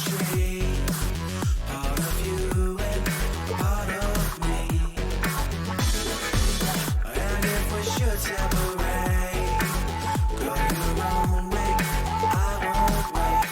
dream, part of you and part of me. And if we should separate, go your own way, I won't wait.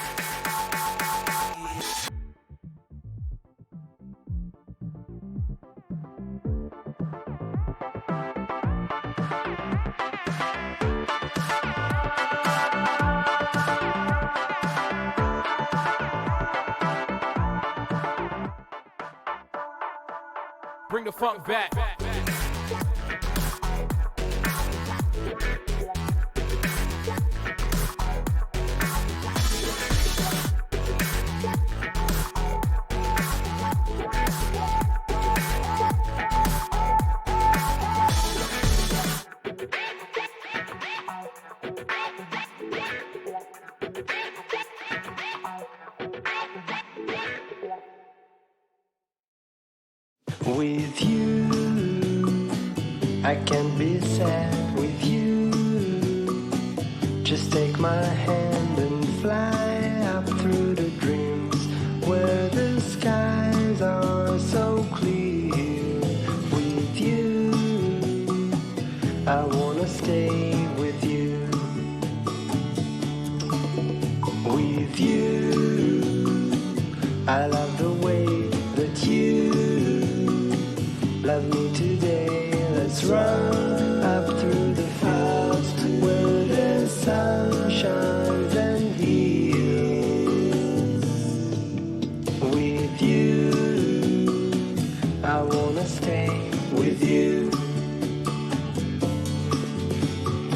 Bring the funk back. With you, I can't be sad with you. Just take my hand and fly up through the dreams where the skies are so clear. With you, I wanna stay with you. With you, I love the way that you love me today. Let's run up through the fields where the sun shines and heals. With you, I wanna stay with you.